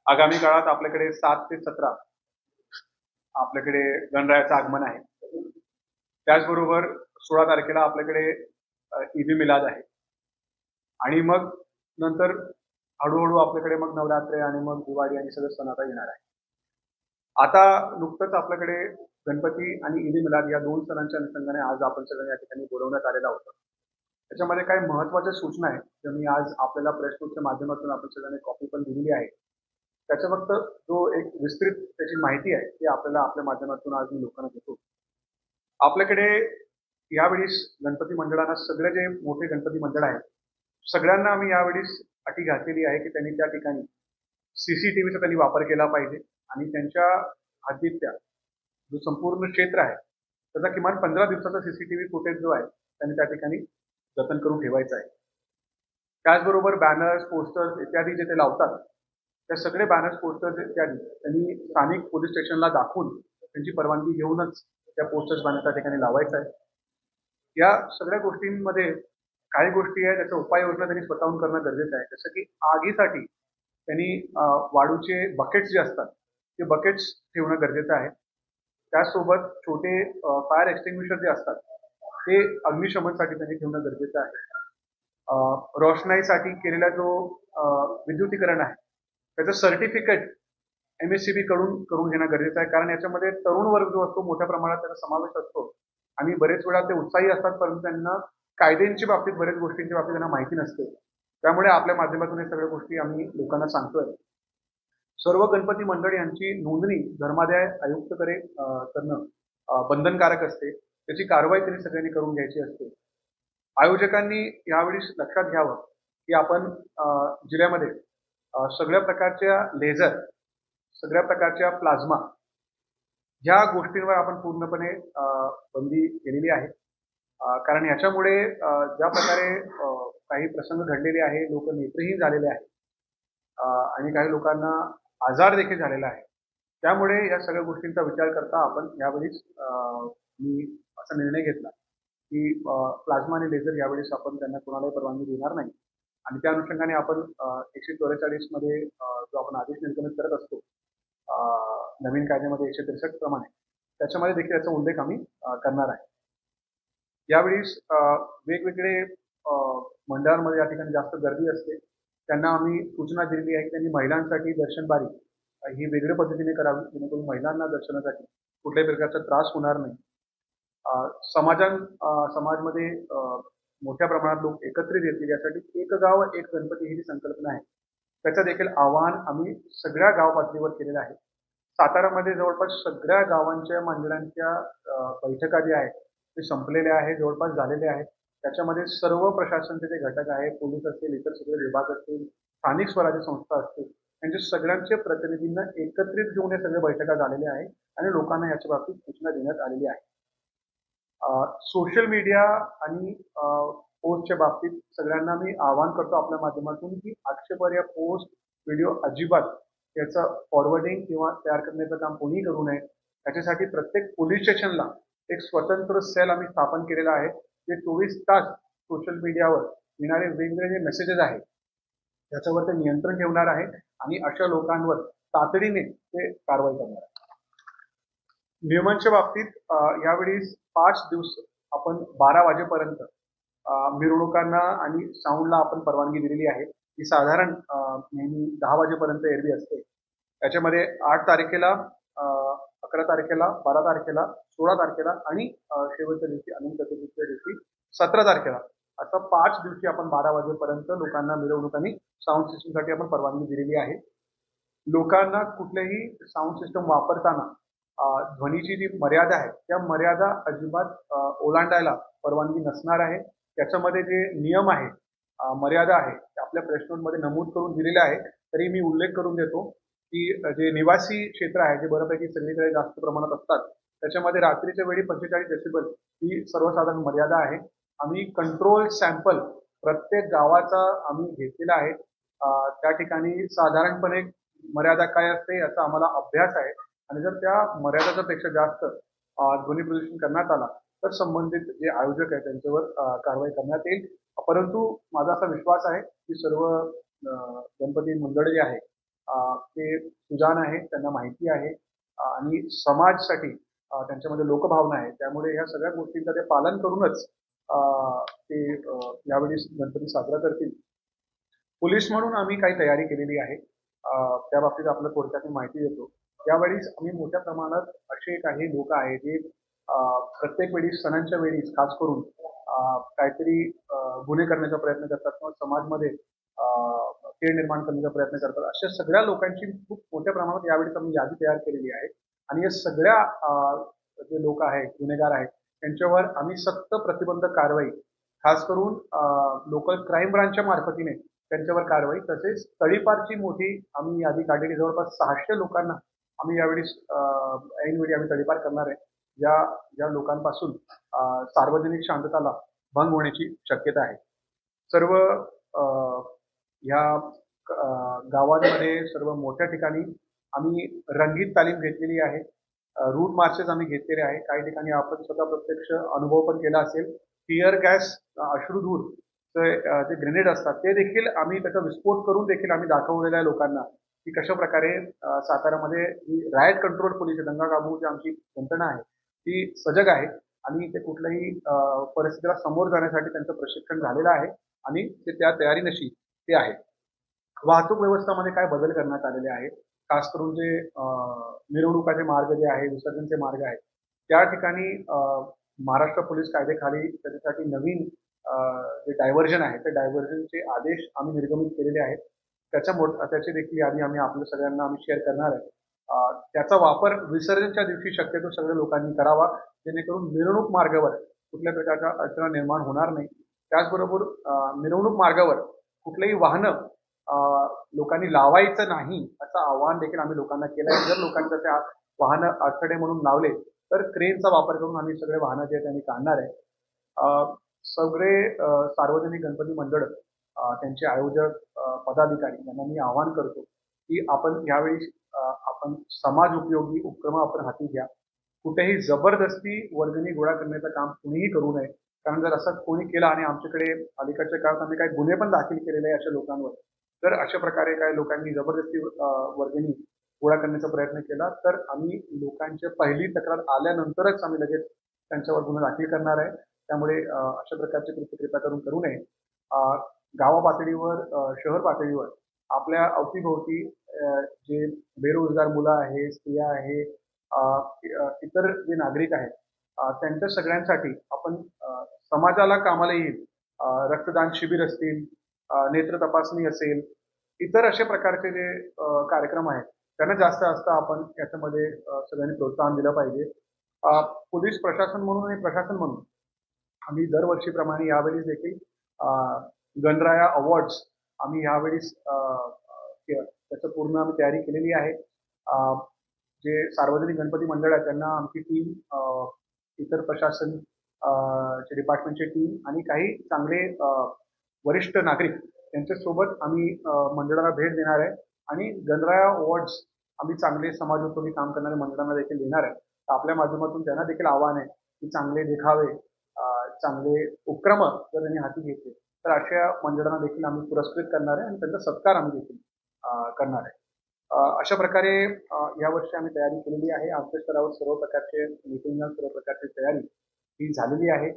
आगामी काळात आपल्याकडे 7 ते 17 आपल्याकडे गणरायाचं आगमन आहे. त्याचबरोबर 16 तारखेला आपल्याकडे ईद मिलाद आहे आणि मग नंतर हळूहळू आपल्याकडे मग नवरात्र आणि मग दिवाळी आणि सगळे सण आता येणार आहे. आता नुकतंच आपल्याकडे गणपती आणि ईद मिलाद या 2 सणांच्या अनुषंगाने आज आपण सगळ्यांना या ठिकाणी बोलवण्यात आलेला होता. त्याच्यामध्ये काही महत्त्वाच्या सूचना आहेत ज्या मी आज आपल्याला प्रेस नोटच्या माध्यमातून आपण सगळ्यांनी कॉपी पण दिलेली आहे. त्याचा फक्त जो एक विस्तृत त्याची माहिती आहे ती आपल्याला आपल्या माध्यमातून आज मी लोकांना देतो. आपल्याकडे यावेळेस गणपती मंडळांना सगळे जे मोठे गणपती मंडळ आहेत सगळ्यांना आम्ही यावेळेस अटी घातलेली आहे की त्यांनी त्या ठिकाणी सीसीटीव्हीचा त्यांनी वापर केला पाहिजे आणि त्यांच्या हद्दीतल्या जो संपूर्ण क्षेत्र आहे त्याचा किमान 15 दिवसाचा सीसीटीव्ही फुटेज जो आहे त्यांनी त्या ठिकाणी जतन करून ठेवायचा आहे. त्याचबरोबर बॅनर्स पोस्टर्स इत्यादी जे ते लावतात त्या सगळे बॅनर्स पोस्टर्स इत्यादी त्यांनी स्थानिक पोलीस स्टेशनला दाखवून त्यांची परवानगी घेऊनच त्या पोस्टर्स बॅनर त्या ठिकाणी लावायचं आहे. या सगळ्या गोष्टींमध्ये काही गोष्टी आहेत त्याचा उपाययोजना त्यांनी स्वतःहून करणं गरजेचं आहे. जसं की आगीसाठी त्यांनी वाळूचे बकेट्स जे असतात ते बकेट्स ठेवणं गरजेचं आहे. त्याचसोबत छोटे फायर एक्सटिंग्विशर जे असतात ते अग्निशमनसाठी त्यांनी ठेवणं गरजेचं आहे. रोषणाईसाठी केलेला जो विद्युतीकरण आहे त्याचं सर्टिफिकेट MSCB कडून करून घेणं गरजेचं आहे. कारण याच्यामध्ये तरुण वर्ग जो असतो मोठ्या प्रमाणात त्याचा समावेश असतो आणि बरेच वेळा ते उत्साही असतात परंतु त्यांना कायद्यांच्या बाबतीत बऱ्याच गोष्टींच्या बाबतीत त्यांना माहिती नसते. त्यामुळे आपल्या माध्यमातून हे सगळ्या गोष्टी आम्ही लोकांना सांगतोय. सर्व गणपती मंडळ यांची नोंदणी धर्मादाय आयुक्तकडे करणं बंधनकारक असते. त्याची कारवाई त्यांनी सगळ्यांनी करून घ्यायची असते. आयोजकांनी यावेळी लक्षात घ्यावं की आपण जिल्ह्यामध्ये सगळ्या प्रकारच्या लेझर सगळ्या प्रकारच्या प्लाझ्मा ह्या गोष्टींवर आपण पूर्णपणे बंदी केलेली आहे. कारण याच्यामुळे ज्या प्रकारे काही प्रसंग घडलेले आहे लोक नेत्रहीन झालेले आहेत आणि काही लोकांना आजार देखील झालेला आहे. त्यामुळे या सगळ्या गोष्टींचा विचार करता आपण यावेळीच मी असा निर्णय घेतला की प्लाझ्मा आणि लेझर यावेळेस आपण त्यांना कोणालाही परवानगी देणार नाही आणि त्या अनुषंगाने आपण 144 मध्ये जो आपण आदेश निर्गमित करत असतो नवीन कायद्यामध्ये 163 प्रमाणे त्याच्यामध्ये देखील याचा उल्लेख आम्ही करणार आहे. यावेळी वेगवेगळे मंडळांमध्ये या ठिकाणी जास्त गर्दी असते त्यांना आम्ही सूचना दिलेली आहे की त्यांनी महिलांसाठी दर्शनबारी ही वेगळ्या पद्धतीने करावी जेणेकरून महिलांना दर्शनासाठी कुठल्याही प्रकारचा त्रास होणार नाही. समाजमध्ये मोठ्या प्रमाणात लोक एकत्रित येतील यासाठी एक गाव एक गणपती ही जी संकल्पना आहे त्याचं देखील आवाहन आम्ही सगळ्या गाव पातळीवर केलेलं आहे. सातारामध्ये जवळपास सगळ्या गावांच्या मंडळांच्या बैठका ज्या आहेत ते संपलेले आहे जवळपास झालेले आहेत. त्याच्यामध्ये सर्व प्रशासनाचे जे घटक आहे पोलीस असतील इतर सगळे विभाग असतील स्थानिक स्वराज्य संस्था असतील त्यांच्या सगळ्यांचे प्रतिनिधींना एकत्रित घेऊन हे सगळे बैठका झालेल्या आहेत आणि लोकांना याच्या बाबतीत सूचना देण्यात आलेली आहे. सोशल मीडिया आणि पोस्टच्या बाबतीत सगळ्यांना मी आवाहन करतो आपल्या माध्यमातून की आक्षेपार्ह पोस्ट व्हिडिओ अजिबात त्याचं फॉरवर्डिंग किंवा तयार करण्याचं काम कोणीही करू नये. त्याच्यासाठी प्रत्येक पोलीस स्टेशनला एक स्वतंत्र सेल आम्ही स्थापन केलेला आहे जे 24 तास सोशल मीडियावर येणारे वेगवेगळे जे मेसेजेस आहेत त्याच्यावर ते नियंत्रण ठेवणार आहे आणि अशा लोकांवर तातडीने ते कारवाई करणार आहे. नियमांच्या बाबतीत यावेळी 5 दिवस आपण 12 वाजेपर्यंत मिरवणुकांना आणि साऊंडला आपण परवानगी दिलेली आहे. ही साधारण नेहमी 10 वाजेपर्यंत एरवी असते. त्याच्यामध्ये 8 तारखेला 11 तारखेला 12 तारखेला 16 तारखेला आणि शेवटच्या दिवशी अनंत चतुर्थीच्या दिवशी 17 तारखेला असं 5 दिवशी आपण 12 वाजेपर्यंत लोकांना मिरवणूक आणि साऊंड सिस्टमसाठी आपण परवानगी दिलेली आहे. लोकांना कुठलेही साऊंड सिस्टम वापरताना ध्वनीची जी मर्यादा आहे त्या मर्यादा अजिबात ओलांडायला परवानगी नसणार आहे. त्याच्यामध्ये जे नियम आहे मर्यादा आहे आपल्या प्रेस नोटमध्ये नमूद करून दिलेले आहे. तरी मी उल्लेख करून देतो की जे निवासी क्षेत्र आहे जे बऱ्यापैकी सगळीकडे जास्त प्रमाणात असतात त्याच्यामध्ये रात्रीच्या वेळी 45 डेसिबल ही सर्वसाधारण मर्यादा आहे. आम्ही कंट्रोल सॅम्पल प्रत्येक गावाचा आम्ही घेतलेला आहे. त्या ठिकाणी साधारणपणे मर्यादा काय असते याचा आम्हाला अभ्यास आहे आणि जर त्या मर्यादेच्या पेक्षा जास्त ध्वनी प्रदूषण करण्यात आला तर संबंधित जे आयोजक आहेत त्यांच्यावर कारवाई करण्यात येईल. परंतु माझा असा विश्वास आहे की सर्व गणपती मंडळ जे आहे ते सुजाण आहेत, त्यांना माहिती आहे आणि समाजासाठी त्यांच्यामध्ये लोकभावना आहे. त्यामुळे ह्या सगळ्या गोष्टींचं ते पालन करूनच ते यावेळी गणपती साजरा करतील. पोलीस म्हणून आम्ही काही तयारी केलेली आहे. त्या बाबतीत आपलं थोडक्यात माहिती देतो. यावेळी आम्ही मोठ्या प्रमाणात असे काही लोक आहेत जे प्रत्येक वेळी सणांच्या वेळी खास करून काहीतरी गुन्हे करण्याचा प्रयत्न करतात किंवा समाजमध्ये तेढ निर्माण करण्याचा प्रयत्न करतात. अशा सगळ्या लोकांची खूप मोठ्या प्रमाणात यावेळी आम्ही यादी तयार केलेली आहे आणि या सगळ्या जे लोक आहेत, गुन्हेगार आहेत, त्यांच्यावर आम्ही सक्त प्रतिबंधक कारवाई खास करून लोकल क्राईम ब्रांचच्या मार्फतीने त्यांच्यावर कारवाई, तसेच तळीपारची मोठी आम्ही यादी काढलेली. जवळपास 600 लोकांना आम्ही यावेळी ऐनवेळी आम्ही तडीपार करणार आहे. ज्या लोकांपासून सार्वजनिक शांतताला भंग होण्याची शक्यता आहे. सर्व ह्या गावांमध्ये सर्व मोठ्या ठिकाणी आम्ही रंगीत तालीम घेतलेली आहे. रूट मार्चेस आम्ही घेतलेले आहे. काही ठिकाणी आपण स्वतः प्रत्यक्ष अनुभव पण केला असेल. टिअर गॅस, अश्रुधूर जे ग्रेनेड असतात ते देखील आम्ही त्याचा विस्फोट करून देखील आम्ही दाखवलेलं आहे लोकांना की कशा प्रकारे सातारामध्ये ही रायट कंट्रोल पोलीस दंगा काबूची आमची यंत्रणा आहे ती सजग आहे आणि ते कुठल्याही परिस्थितीला समोर जाण्यासाठी त्यांचं प्रशिक्षण झालेलं आहे आणि ते त्या तयारीनिशी ते आहे. वाहतूक व्यवस्थामध्ये काय बदल करण्यात आलेले आहे, खास करून जे मिरवणुकाचे मार्ग जे आहे, विसर्जनचे मार्ग आहेत, त्या ठिकाणी महाराष्ट्र पोलीस कायद्याखाली त्याच्यासाठी नवीन जे डायव्हर्जन आहे त्या डायव्हर्जनचे आदेश आम्ही निर्गमित केलेले आहेत. त्याची देखील यादी आम्ही आपल्या सगळ्यांना आम्ही शेअर करणार आहे. त्याचा वापर विसर्जनच्या दिवशी शक्यतो सगळ्या लोकांनी करावा, जेणेकरून मिरवणूक मार्गावर कुठल्या प्रकारच्या अडचण निर्माण होणार नाही. त्याचबरोबर मिरवणूक मार्गावर कुठलेही वाहनं लोकांनी लावायचं नाही असं आवाहन देखील आम्ही लोकांना केलं आहे. जर लोकांनी त्या वाहनं अडथळे म्हणून लावले तर क्रेनचा वापर करून आम्ही सगळे वाहनं जे त्यांनी काढणार आहे. सगळे सार्वजनिक गणपती मंडळ त्यांचे आयोजक पदाधिकारी यांना मी आवाहन करतो की आपण यावेळी आपण समाज उपयोगी उपक्रम आपण हाती घ्या. कुठेही जबरदस्ती वर्गणी गोळा करण्याचं काम कुणीही करू नये, कारण जर असं कोणी केलं आणि आमच्याकडे अलीकडच्या काळात आम्ही काही गुन्हे पण दाखल केलेले आहे अशा लोकांवर, तर अशा प्रकारे काही लोकांनी जबरदस्ती वर्गणी गोळा करण्याचा प्रयत्न केला तर आम्ही लोकांच्या पहिली तक्रार आल्यानंतरच आम्ही लगेच त्यांच्यावर गुन्हा दाखल करणार आहे. त्यामुळे अशा प्रकारचे कृत्य करून करू नये. गावा पातळीवर, शहर पातळीवर आपल्या अवतीभोवती जे बेरोजगार मुलं आहे, स्त्रिया आहे, इतर जे नागरिक आहेत, त्यांच्या सगळ्यांसाठी आपण समाजाला कामाला येईल रक्तदान शिबिर असतील, नेत्र तपासणी असेल, इतर अशा प्रकारचे जे कार्यक्रम आहेत त्यांना जास्त आपण याच्यामध्ये सगळ्यांनी प्रोत्साहन दिलं पाहिजे. पोलीस प्रशासन म्हणून आणि प्रशासन म्हणून आम्ही दरवर्षीप्रमाणे यावेळी देखील गणराया अवॉर्ड्स आम्ही यावेळी त्याचं पूर्ण आम्ही तयारी केलेली आहे. जे सार्वजनिक गणपती मंडळ आहे त्यांना आमची टीम, इतर प्रशासन डिपार्टमेंटची टीम आणि काही चांगले वरिष्ठ नागरिक यांच्यासोबत आम्ही मंडळाला भेट देणार आहे आणि गणराया अवॉर्ड्स आम्ही चांगले समाजोपयोगी काम करणाऱ्या मंडळांना देखील देणार आहे. आपल्या माध्यमातून त्यांना देखील आव्हान आहे की चांगले देखावे, चांगले उपक्रम जर त्यांनी हाती घेतले तर अशा मंडळांना देखील आम्ही पुरस्कृत करणार आहे आणि त्यांचा सत्कार आम्ही देखील करणार आहे. अशा प्रकारे यावर्षी आम्ही तयारी केलेली आहे. आमच्या स्तरावर सर्व प्रकारचे मीटिंग, सर्व प्रकारची तयारी ही झालेली आहे.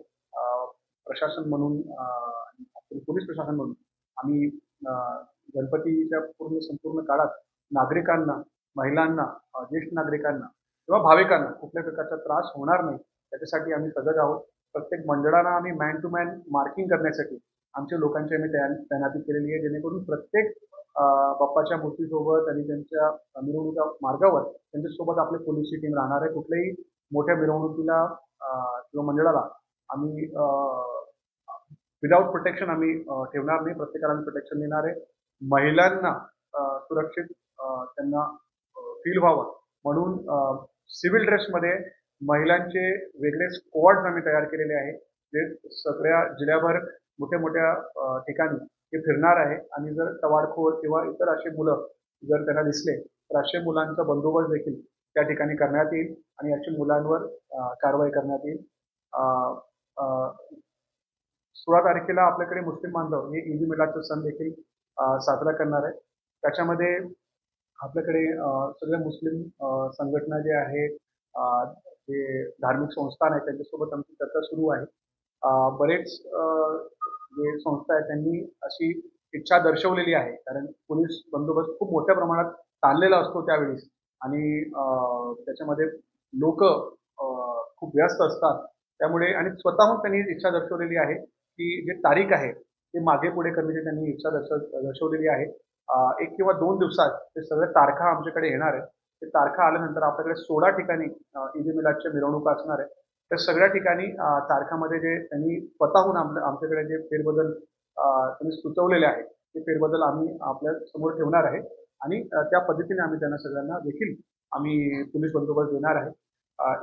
प्रशासन म्हणून, पोलीस प्रशासन म्हणून आम्ही गणपतीच्या संपूर्ण काळात नागरिकांना, महिलांना, ज्येष्ठ नागरिकांना किंवा भाविकांना कुठल्या प्रकारचा त्रास होणार नाही त्याच्यासाठी आम्ही सजग आहोत. प्रत्येक मंडळाला आम्ही मॅन टू मॅन मार्किंग करण्यासाठी आमच्या लोकांची आम्ही तैनाती केलेली आहे, जेणेकरून प्रत्येक बाप्पाच्या मूर्तीसोबत आणि त्यांच्या मिरवणुका मार्गावर त्यांच्यासोबत आपली पोलीसची टीम राहणार आहे. कुठल्याही मोठ्या मिरवणुकीला किंवा मंडळाला आम्ही विदाऊट प्रोटेक्शन आम्ही ठेवणार नाही. प्रत्येकाला आम्ही प्रोटेक्शन देणार आहे. महिलांना सुरक्षित त्यांना फील व्हावं म्हणून सिव्हिल ड्रेसमध्ये महिलांचे वेगळे स्क्वॉड्स आम्ही तयार केलेले आहे, जे सगळ्या जिल्ह्याभर मोठ्या मोठ्या ठिकाणी ते फिरणार आहे आणि जर टवाळखोर किंवा इतर असे मुलं जर त्यांना दिसले तर अशा मुलांचा बंदोबस्त देखील त्या ठिकाणी करण्यात येईल आणि अशा मुलांवर कारवाई करण्यात येईल. 16 तारखेला आपल्याकडे मुस्लिम बांधव हे ईद मिलादचा सण देखील साजरा करणार आहे. त्याच्यामध्ये आपल्याकडे सगळ्या मुस्लिम संघटना जे आहे, अ, जे धार्मिक संस्थान आहेत त्यांच्यासोबत आमची चर्चा सुरू आहे. बरेच जे संस्था आहेत त्यांनी अशी इच्छा दर्शवलेली आहे. कारण पोलीस बंदोबस्त खूप मोठ्या प्रमाणात ताणलेला असतो त्यावेळेस आणि त्याच्यामध्ये लोकं खूप व्यस्त असतात. त्यामुळे आणि स्वतःहून त्यांनी इच्छा दर्शवलेली आहे, की जे तारीख आहे, ते मागे-पुढे करण्याची त्यांनी इच्छा दर्शवलेली आहे. 1 किंवा 2 दिवसात ते सगळ्या तारखा आमच्याकडे येणार आहेत. ते तारखा आल्यानंतर आपल्याकडे 16 ठिकाणी ईद मिलादच्या मिरवणुका असणार आहेत. त्या सगळ्या ठिकाणी तारखामध्ये जे त्यांनी स्वतःहून आमच्याकडे जे फेरबदल त्यांनी सुचवलेले आहेत, ते फेरबदल आम्ही आपल्या समोर ठेवणार आहे आणि त्या पद्धतीने आम्ही त्यांना सगळ्यांना देखील आम्ही पोलीस बंदोबस्त देणार आहे.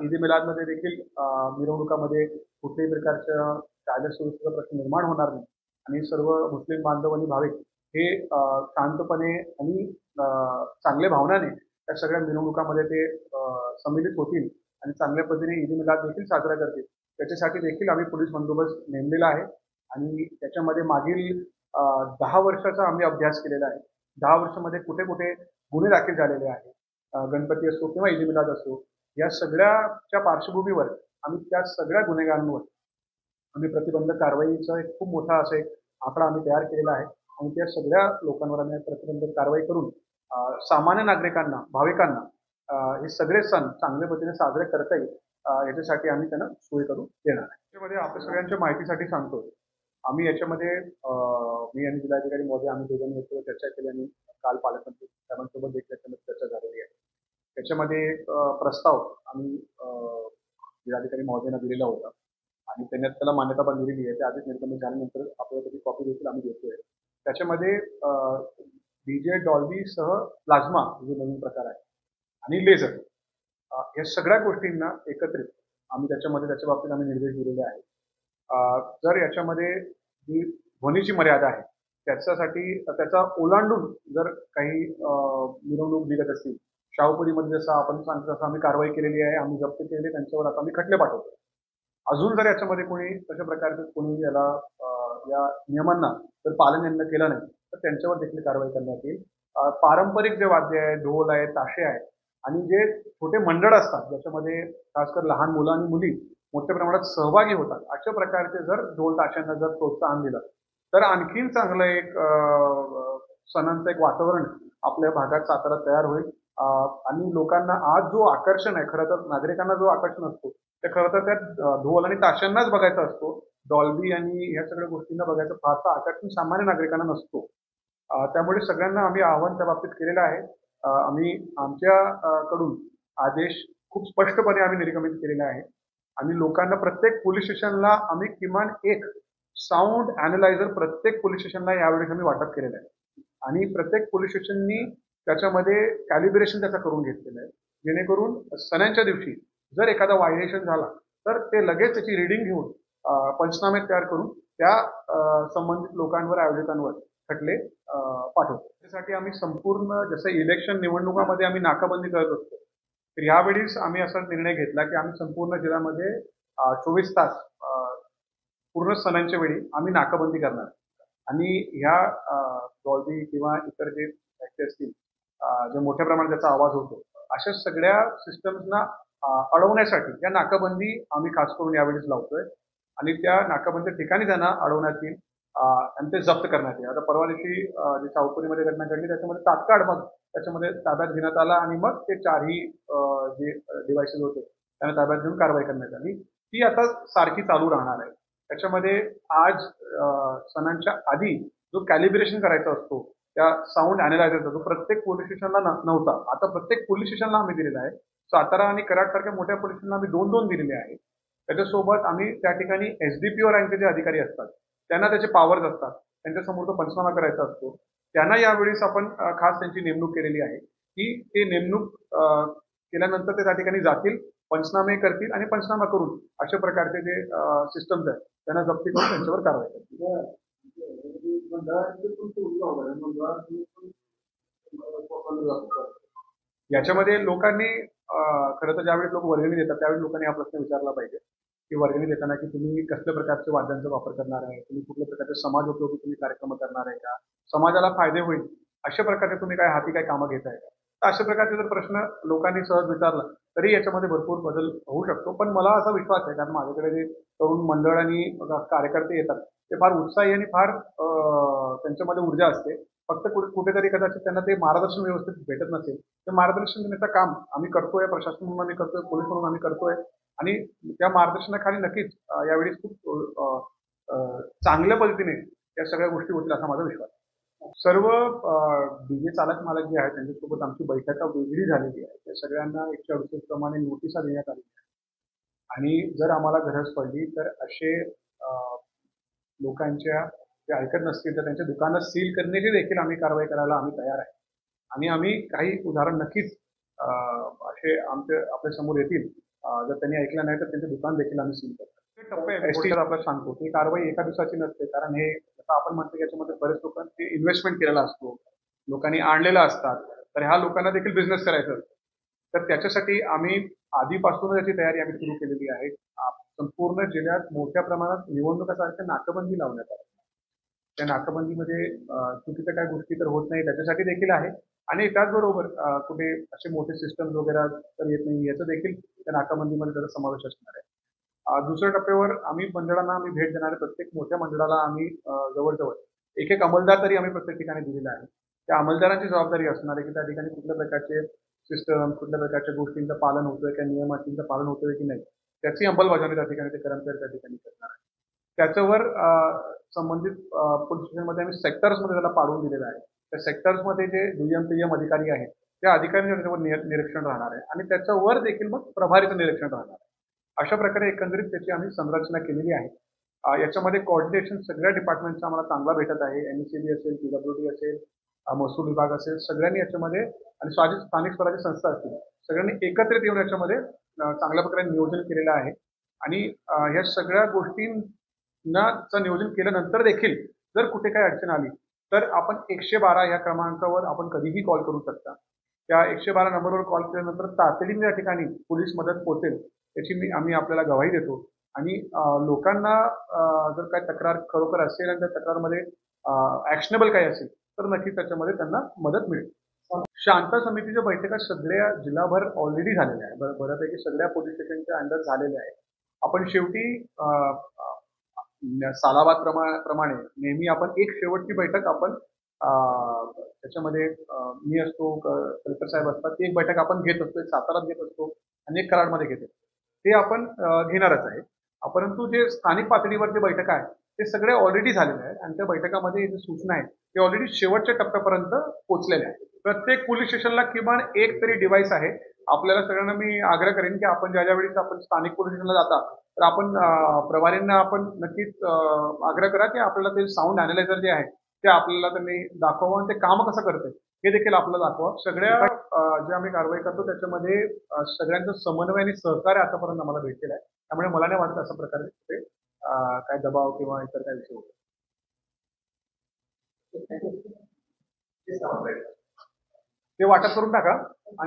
ईद ए मिलादमध्ये देखील मिरवणुकामध्ये कुठल्याही प्रकारच्या कायदा सुव्यवस्थेचा प्रश्न निर्माण होणार नाही आणि सर्व मुस्लिम बांधव आणि भाविक हे शांतपणे आणि चांगल्या भावनाने त्या सगळ्या मिरवणुकामध्ये ते सम्मिलित होतील आणि चांगल्या पद्धतीने ईद मिलाद देखील साजरा करतील. त्याच्यासाठी देखील आम्ही पोलीस बंदोबस्त नेमलेला आहे आणि त्याच्यामध्ये मागील 10 वर्षाचा आम्ही अभ्यास केलेला आहे. 10 वर्षामध्ये कुठे-कुठे गुन्हे दाखल झालेले आहेत. गणपती असो किंवा ईद मिलाद असो, या सगळ्याच्या पार्श्वभूमीवर आम्ही त्या सगळ्या गुन्हेगारांवर आम्ही प्रतिबंधक कारवाईचा एक खूप मोठा असा एक आकडा आम्ही तयार केलेला आहे आणि त्या सगळ्या लोकांवर आम्ही प्रतिबंधक कारवाई करून सामान्य नागरिकांना, भाविकांना हे सगळे सण चांगल्या पद्धतीने साजरे करता येईल याच्यासाठी आम्ही त्यांना सोय करून देणार आहे. त्याच्यामध्ये आपल्या सगळ्यांच्या माहितीसाठी सांगतो. आम्ही याच्यामध्ये मी आणि जिल्हाधिकारी महोदय आम्ही दोघांनी याच्यावर चर्चा केली आणि काल पालकमंत्री साहेबांसोबत देखील याच्यामध्ये चर्चा झालेली आहे. त्याच्यामध्ये एक प्रस्ताव आम्ही जिल्हाधिकारी महोदयांना दिलेला होता आणि त्यांनी त्याला मान्यता पण दिलेली आहे. त्या आधीच निर्गमित झाल्यानंतर आपल्याला त्याची कॉपी देखील आम्ही देतोय. त्याच्यामध्ये डीजे डॉल्बी सह प्लाझ्मा जो नवीन प्रकार आहे आणि लेझर या सगळ्या गोष्टींना एकत्रित आम्ही त्याच्या बाबतीत आम्ही निर्देश दिलेले आहेत. जर याच्यामध्ये जी ध्वनीची मर्यादा आहे त्याच्यासाठी त्याचा ओलांडून जर काही मिरवणूक निघत असतील, शाहूपुरीमध्ये जसं आपण सांगतो तसं आम्ही कारवाई केलेली आहे. आम्ही जप्त केलेले त्यांच्यावर आता आम्ही खटले पाठवतो. अजून जर याच्यामध्ये कोणी तशा प्रकारचं कोणी याला या नियमांना जर पालन यांना केलं नाही तर त्यांच्यावर देखील कारवाई करण्यात येईल. पारंपरिक जे वाद्य आहे, ढोल आहे, ताशे आहेत आणि जे छोटे मंडळ असतात ज्याच्यामध्ये खासकर लहान मुलं आणि मुली मोठ्या प्रमाणात सहभागी होतात, अशा प्रकारचे जर ढोल ताशांना जर प्रोत्साहन दिलं तर आणखीन चांगलं एक सणांचं एक वातावरण आपल्या भागात सातारा तयार होईल. आणि लोकांना आज जो आकर्षण आहे, खरं तर नागरिकांना जो आकर्षण असतो ते खरं तर त्या ढोल आणि ताशांनाच बघायचा असतो. डॉल्बी आणि ह्या सगळ्या गोष्टींना बघायचं फारसं आकर्षण सामान्य नागरिकांना नसतो. त्यामुळे सगळ्यांना आम्ही आवाहन त्या बाबतीत केलेलं आहे. आम्ही आमच्या कडून आदेश खूप स्पष्टपणे आम्ही निर्गमित केलेले आहे आणि लोकांना प्रत्येक पोलीस स्टेशनला आम्ही किमान एक साऊंड अॅनलायझर प्रत्येक पोलीस स्टेशनला यावेळेस आम्ही वाटप केलेलं आहे आणि प्रत्येक पोलीस स्टेशननी त्याच्यामध्ये कॅलिब्रेशन त्याचा करून घेतलेलं आहे, जेणेकरून सणांच्या दिवशी जर एखादा व्हायलेशन झाला तर ते लगेच त्याची रिडिंग घेऊन पंचनामे तयार करून त्या संबंधित लोकांवर, आयोजकांवर खटले पाठवतो. त्यासाठी आम्ही संपूर्ण जसं इलेक्शन निवडणुकामध्ये आम्ही नाकाबंदी करत असतो, तर यावेळीच आम्ही असा निर्णय घेतला की आम्ही संपूर्ण जिल्ह्यामध्ये 24 तास पूर्ण सणांच्या वेळी आम्ही नाकाबंदी करणार आणि ह्या डॉल्बी किंवा इतर जे फॅक्टरी असतील जे मोठ्या प्रमाणात त्याचा आवाज होतो, अशा सगळ्या सिस्टम्सना अडवण्यासाठी या नाकाबंदी आम्ही खास करून यावेळीच लावतोय आणि त्या नाकाबंदी ठिकाणी त्यांना अडवण्यात येईल आणि ते जप्त करण्यात येईल. आता परवा दिवशी जी सावपुरीमध्ये घटना घडली त्याच्यामध्ये तात्काळ मग त्याच्यामध्ये ताब्यात घेण्यात आला आणि मग ते चारही जे डिव्हाइसेस होते त्यांना ताब्यात घेऊन कारवाई करण्यात आली. ती आता सारखी चालू राहणार आहे. त्याच्यामध्ये आज सणांच्या आधी जो कॅलिब्रेशन करायचा असतो त्या साऊंड अॅनलायझरचा जो प्रत्येक पोलीस स्टेशनला नव्हता, आता प्रत्येक पोलीस स्टेशनला आम्ही दिलेला आहे. सातारा आणि कराड सारख्या मोठ्या पोलीस स्टेशनला आम्ही 2-2 दिलेले आहेत. त्याच्यासोबत आम्ही त्या ठिकाणी एसडीपीओ रँकचे जे अधिकारी असतात त्यांना त्याचे पॉवर्स असतात, त्यांच्यासमोर तो पंचनामा करायचा असतो. त्यांना यावेळेस आपण खास त्यांची नेमणूक केलेली आहे की ते नेमणूक केल्यानंतर ते त्या ठिकाणी जातील, पंचनामे करतील आणि पंचनामा करून अशा प्रकारचे जे सिस्टम्स आहेत त्यांना जप्ती करून त्यांच्यावर कारवाई करतील. याच्यामध्ये लोकांनी खरं तर ज्यावेळी लोक वर्गणी देतात त्यावेळी लोकांनी हा प्रश्न विचारला पाहिजे की वर्गणी देताना की तुम्ही कसल्या प्रकारच्या वाद्यांचा वापर करणार आहे, तुम्ही कुठल्या प्रकारचे समाज उपयोगी तुम्ही कार्यक्रम करणार आहे का, समाजाला फायदे होईल अशा प्रकारे तुम्ही काय हाती काय कामं घेताय का. तर अशा प्रकारचे जर प्रश्न लोकांनी सहज विचारला तरी याच्यामध्ये भरपूर बदल होऊ शकतो. पण मला असा विश्वास आहे, कारण माझ्याकडे जे तरुण मंडळ आणि कार्यकर्ते येतात ते फार उत्साही आणि फार त्यांच्यामध्ये ऊर्जा असते. फक्त कुठेतरी कदाचित त्यांना ते मार्गदर्शन व्यवस्थित भेटत नसेल. ते मार्गदर्शन देण्याचं काम आम्ही करतोय, प्रशासन म्हणून आम्ही करतोय, पोलीस म्हणून आम्ही करतोय आणि त्या मार्गदर्शनाखाली नक्कीच यावेळी खूप चांगल्या पद्धतीने या सगळ्या गोष्टी होतील असा माझा विश्वास आहे. सर्व डीजे चालक मालक जे आहेत त्यांच्यासोबत आमची बैठका वेगळी झालेली आहे. त्या सगळ्यांना 138 प्रमाणे नोटिसा देण्यात आली आहे आणि जर आम्हाला गरज पडली तर असे लोकांच्या ते ऐकत नसतील तर त्यांच्या दुकानं सील करण्याची देखील आम्ही कारवाई करायला आम्ही तयार आहे. आणि आम्ही काही उदाहरण नक्कीच असे आपल्या समोर येतील. जर त्यांनी ऐकलं नाही तर त्यांचे दुकान देखील आम्ही सील करतो. टप्पे एसटीला आपल्याला सांगतो ही कारवाई एका दिवसाची नसते, कारण हे जसं आपण म्हणतो की याच्यामध्ये बरेच लोकांनी इन्व्हेस्टमेंट केलेला असतो, लोकांनी आणलेला असतात, तर ह्या लोकांना देखील बिझनेस करायचा असतो. तर त्याच्यासाठी आम्ही आधीपासूनच याची तयारी आम्ही सुरू केलेली आहे. संपूर्ण जिल्ह्यात मोठ्या प्रमाणात निवडणुकासारख्या नाकाबंदी लावण्यात आली. त्या नाकाबंदीमध्ये चुकीच्या काही गोष्टी तर होत नाही त्याच्यासाठी देखील आहे आणि त्याचबरोबर कुठे असे मोठे सिस्टम वगैरे तर येत नाही याचा देखील त्या नाकाबंदीमध्ये त्याचा समावेश असणार आहे. दुसऱ्या टप्प्यावर आम्ही मंडळांना आम्ही भेट देणारे प्रत्येक मोठ्या मंडळाला आम्ही जवळजवळ एक एक अंमलदार तरी आम्ही प्रत्येक ठिकाणी दिलेला आहे. त्या अंमलदारांची जबाबदारी असणार आहे की त्या ठिकाणी कुठल्या प्रकारचे सिस्टम, कुठल्या प्रकारच्या गोष्टींचं पालन होतोय, त्या नियमांचं पालन होतोय की नाही, त्याची अंमलबजावणी त्या ठिकाणी ते कर्मचारी त्या ठिकाणी करणार आहे. त्याच्यावर संबंधित पोलीस स्टेशनमध्ये आम्ही सेक्टर्समध्ये त्याला पाडून दिलेलं आहे. त्या सेक्टर्समध्ये जे दुय्यम तिय्यम अधिकारी आहेत त्या अधिकाऱ्यांनी त्याच्यावर निरीक्षण राहणार आहे आणि त्याच्यावर देखील मग प्रभारीचं निरीक्षण राहणार आहे. अशा प्रकारे एकंदरीत त्याची आम्ही संरचना केलेली आहे. याच्यामध्ये कोऑर्डिनेशन सगळ्या डिपार्टमेंटचा आम्हाला चांगला भेटत आहे. एमएससीबी असेल, पीडब्ल्यूडी असेल, महसूल विभाग असेल, सगळ्यांनी याच्यामध्ये आणि स्थानिक स्वराज्य संस्था असतील, सगळ्यांनी एकत्रित येऊन याच्यामध्ये चांगल्या प्रकारे नियोजन केलेलं आहे आणि ह्या सगळ्या गोष्टींचं नियोजन केल्यानंतर देखील जर कुठे काही अडचण आली तर आपण 112 या क्रमांकावर आपण कधीही कॉल करू शकता. त्या 112 नंबरवर कॉल केल्यानंतर तातडीने या ठिकाणी पोलीस मदत पोहोचेल याची आम्ही आपल्याला ग्वाही देतो आणि लोकांना जर काही तक्रार खरोखर असेल आणि त्या तक्रारमध्ये ऍक्शनेबल काही असेल तर नक्कीच त्याच्यामध्ये त्यांना मदत मिळेल. शांता समितीच्या बैठका सगळ्या जिल्हाभर ऑलरेडी झालेल्या आहे. बऱ्यापैकी सगळ्या पोलीस स्टेशनच्या अंडर झालेल्या आहे. आपण शेवटी सालाबाद प्रमाणे नेहमी आपण एक शेवटची बैठक आपण त्याच्यामध्ये मी असतो, कलेक्टर साहेब असतात, ती एक बैठक आपण घेत असतो. एक सातारात घेत असतो आणि एक कराडमध्ये घेत असतो. ते आपण घेणारच आहे. परंतु जे स्थानिक पातळीवर जे बैठका आहे ते सगळे ऑलरेडी झालेले आहेत आणि त्या बैठकामध्ये जे सूचना आहेत ते ऑलरेडी शेवटच्या टप्प्यापर्यंत पोहोचलेल्या आहेत. प्रत्येक पोलीस स्टेशनला किमान एक तरी डिव्हाइस आहे. आपल्याला सगळ्यांना मी आग्रह करेन की आपण ज्या वेळेस आपण स्थानिक पोलीस स्टेशनला जाता तर आपण प्रभारींना आपण नक्कीच आग्रह करा की आपल्याला ते साऊंड अॅनालायझर जे आहे ते आपल्याला त्यांनी दाखवावं आणि ते काम कसं करते हे देखील आपल्याला दाखवा. सगळ्या जे आम्ही कारवाई करतो त्याच्यामध्ये सगळ्यांचं समन्वय आणि सहकार्य आतापर्यंत आम्हाला भेटलेलं आहे. त्यामुळे मला नाही वाटत अशा प्रकारे ते काय दबाव किंवा इतर काय विषय होतो. ते वाटप करून टाका आणि